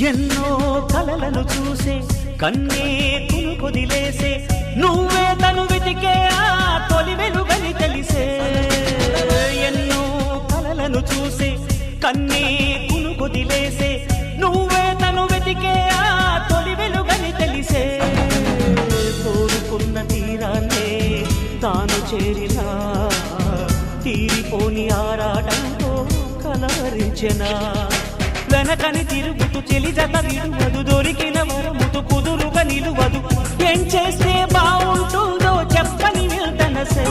ఎన్నో కలలను చూసే కన్నే కొదిలేసే నువ్వే తను వెతికే ఆ తొలి వెలుగని తెలిసే ఎన్నో కలలను చూసే కన్నే కొదిలేసే నువ్వే తను వెతికే ఆ తొలి వెలుగని తెలిసే కోరుకున్న తీరాన్నే తాను చేరినా తీరిపోని ఆరాటంతో కలవరించెనా వెనకని తిరుగుతూ చెలి జత విడువదు దొరికిన వరముతు కుదురుగా నిలువదు ఏం చేస్తే బాగుంటుందో చెప్పని వెళ్తనసే